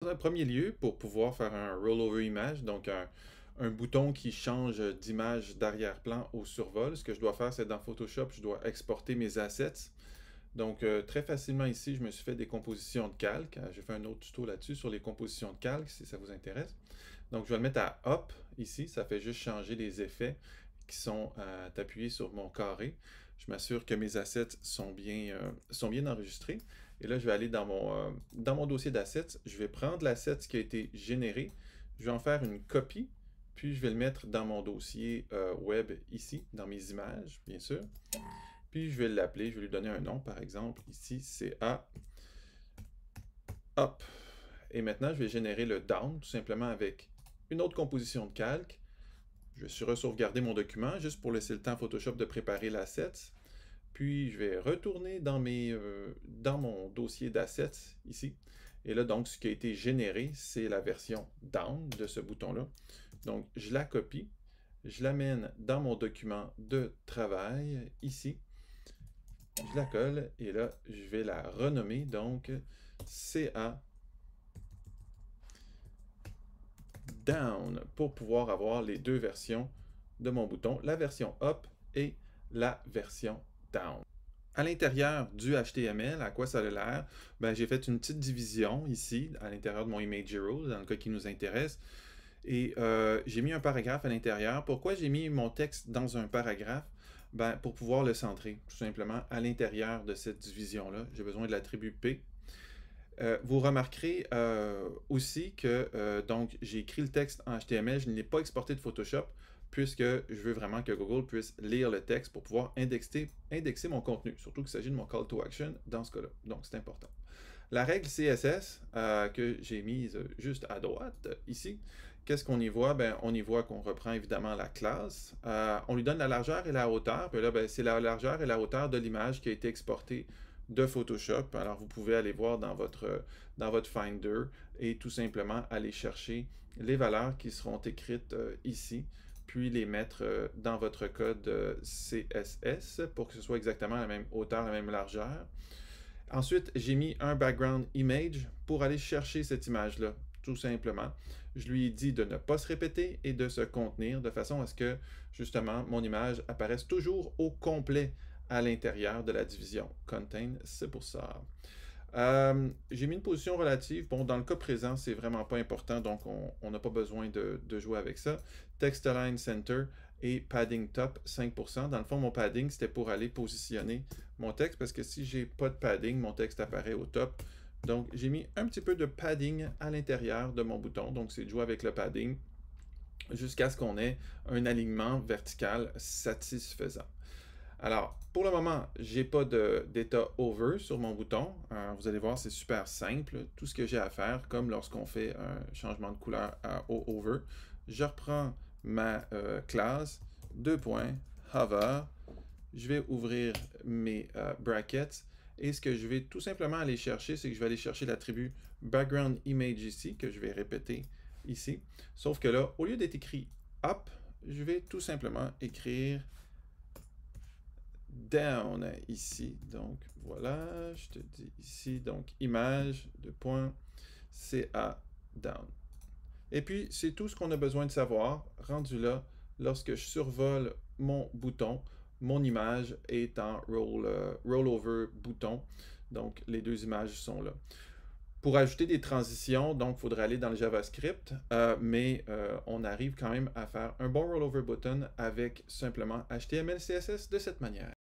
Dans un premier lieu, pour pouvoir faire un rollover image, donc un bouton qui change d'image d'arrière-plan au survol, ce que je dois faire, c'est dans Photoshop, je dois exporter mes assets. Donc, très facilement ici, je me suis fait des compositions de calque. J'ai fait un autre tuto là-dessus sur les compositions de calque, si ça vous intéresse. Donc, je vais le mettre à Up ici. Ça fait juste changer les effets qui sont appuyés sur mon carré. Je m'assure que mes assets sont bien enregistrés. Et là, je vais aller dans mon dossier d'assets. Je vais prendre l'asset qui a été généré. Je vais en faire une copie. Puis, je vais le mettre dans mon dossier web ici, dans mes images, bien sûr. Puis, je vais l'appeler. Je vais lui donner un nom, par exemple. Ici, CA Up. Et maintenant, je vais générer le down, tout simplement avec une autre composition de calque. Je vais sauvegarder mon document, juste pour laisser le temps à Photoshop de préparer l'asset. Puis, je vais retourner dans mon dossier d'assets, ici. Et là, donc, ce qui a été généré, c'est la version down de ce bouton-là. Donc, je la copie, je l'amène dans mon document de travail, ici. Je la colle, et là, je vais la renommer, donc, CA down pour pouvoir avoir les deux versions de mon bouton, la version up et la version down. À l'intérieur du HTML, à quoi ça a l'air? Ben, j'ai fait une petite division ici, à l'intérieur de mon Image Hero, dans le cas qui nous intéresse. Et j'ai mis un paragraphe à l'intérieur. Pourquoi j'ai mis mon texte dans un paragraphe? Ben, pour pouvoir le centrer, tout simplement, à l'intérieur de cette division-là. J'ai besoin de l'attribut P. Vous remarquerez aussi que donc j'ai écrit le texte en HTML, je ne l'ai pas exporté de Photoshop puisque je veux vraiment que Google puisse lire le texte pour pouvoir indexer mon contenu, surtout qu'il s'agit de mon call to action dans ce cas-là. Donc c'est important. La règle CSS que j'ai mise juste à droite ici, qu'est-ce qu'on y voit? Ben, on y voit qu'on reprend évidemment la classe. On lui donne la largeur et la hauteur. Puis là, ben, c'est la largeur et la hauteur de l'image qui a été exportée de Photoshop. Alors, vous pouvez aller voir dans votre Finder et tout simplement aller chercher les valeurs qui seront écrites ici, puis les mettre dans votre code CSS pour que ce soit exactement la même hauteur, la même largeur. Ensuite, j'ai mis un background image pour aller chercher cette image-là, tout simplement. Je lui ai dit de ne pas se répéter et de se contenir de façon à ce que, justement, mon image apparaisse toujours au complet à l'intérieur de la division. Contain, c'est pour ça. J'ai mis une position relative. Bon, dans le cas présent, c'est vraiment pas important, donc on n'a pas besoin de jouer avec ça. Text Align Center et Padding Top 5%. Dans le fond, mon padding, c'était pour aller positionner mon texte, parce que si j'ai pas de padding, mon texte apparaît au top. Donc, j'ai mis un petit peu de padding à l'intérieur de mon bouton. Donc, c'est de jouer avec le padding jusqu'à ce qu'on ait un alignement vertical satisfaisant. Alors, pour le moment, j'ai pas d'état over sur mon bouton. Vous allez voir, c'est super simple. Tout ce que j'ai à faire, comme lorsqu'on fait un changement de couleur au over, je reprends ma classe, hover, je vais ouvrir mes brackets, et ce que je vais tout simplement aller chercher, c'est que je vais aller chercher l'attribut background image ici, que je vais répéter ici. Sauf que là, au lieu d'être écrit up, je vais tout simplement écrire down ici. Donc voilà, je te dis ici, donc image de point CA down. Et puis c'est tout ce qu'on a besoin de savoir. Rendu là, lorsque je survole mon bouton, mon image est en rollover bouton. Donc les deux images sont là. Pour ajouter des transitions, donc il faudrait aller dans le JavaScript, mais on arrive quand même à faire un bon rollover button avec simplement HTML, CSS de cette manière.